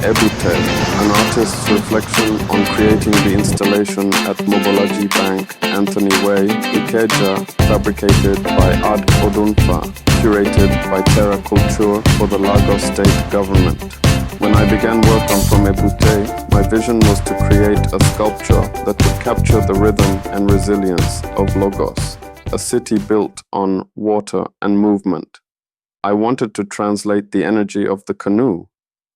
Ebute, an artist's reflection on creating the installation at Mobolaji Bank, Anthony Way, Ikeja, fabricated by Ade Odunfa, curated by Terra Culture for the Lagos State Government. When I began work on From Ebute, my vision was to create a sculpture that would capture the rhythm and resilience of Lagos, a city built on water and movement. I wanted to translate the energy of the canoe,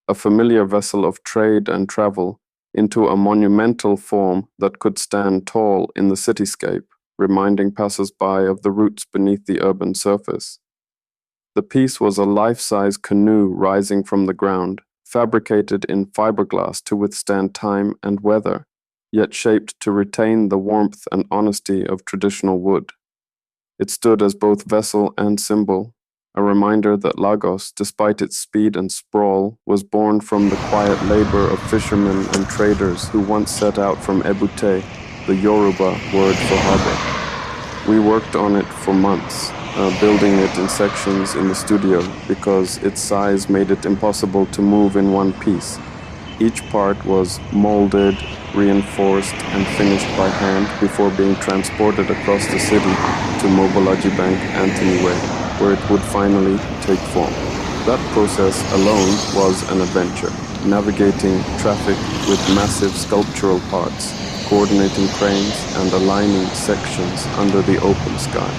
a familiar vessel of trade and travel, into a monumental form that could stand tall in the cityscape, reminding passersby of the roots beneath the urban surface. The piece was a life-size canoe rising from the ground, fabricated in fiberglass to withstand time and weather, yet shaped to retain the warmth and honesty of traditional wood. It stood as both vessel and symbol, a reminder that Lagos, despite its speed and sprawl, was born from the quiet labor of fishermen and traders who once set out from Ebute, the Yoruba word for harbor. We worked on it for months, building it in sections in the studio because its size made it impossible to move in one piece. Each part was molded, reinforced, and finished by hand before being transported across the city to Mobolaji Bank, Anthony Way, where it would finally take form. That process alone was an adventure, navigating traffic with massive sculptural parts, coordinating cranes and aligning sections under the open sky.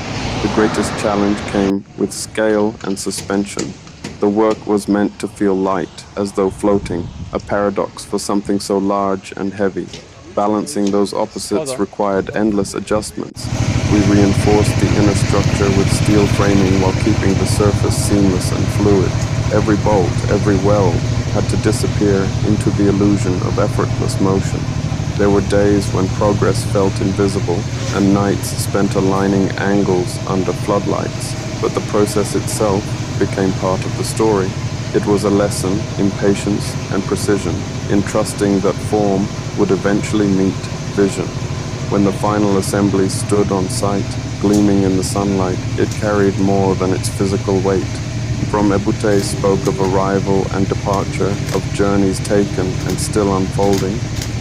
The greatest challenge came with scale and suspension. The work was meant to feel light, as though floating, a paradox for something so large and heavy. Balancing those opposites required endless adjustments. We reinforced the inner structure with steel framing while keeping the surface seamless and fluid. Every bolt, every weld had to disappear into the illusion of effortless motion. There were days when progress felt invisible and nights spent aligning angles under floodlights, but the process itself became part of the story. It was a lesson in patience and precision, in trusting that form would eventually meet vision. When the final assembly stood on site, gleaming in the sunlight, it carried more than its physical weight. From Ebute spoke of arrival and departure, of journeys taken and still unfolding.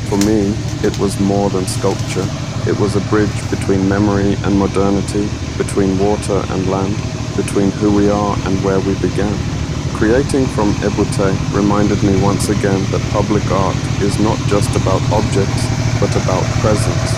For me, it was more than sculpture. It was a bridge between memory and modernity, between water and land, between who we are and where we began. Creating From Ebute reminded me once again that public art is not just about objects, but about presence,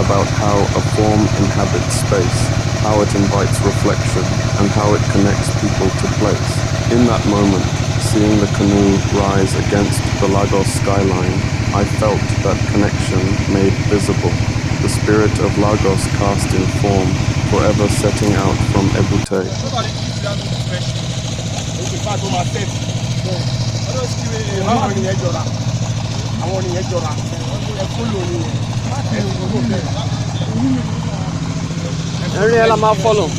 about how a form inhabits space, how it invites reflection, and how it connects people to place. In that moment, seeing the canoe rise against the Lagos skyline, I felt that connection made visible, the spirit of Lagos cast in form, forever setting out from Ebute. Follow.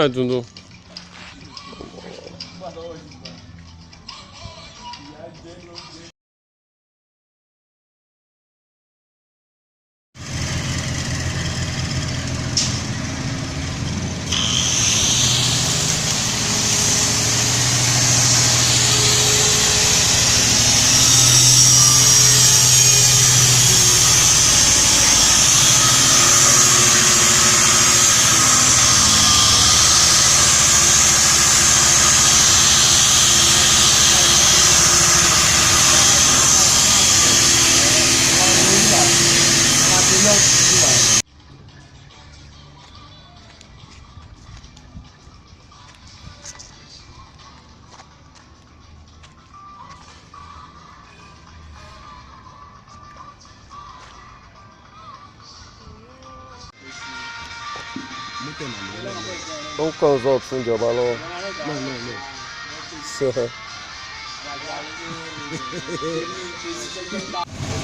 I don't know. Don't consult fún ìjọba lọ́wọ́. No.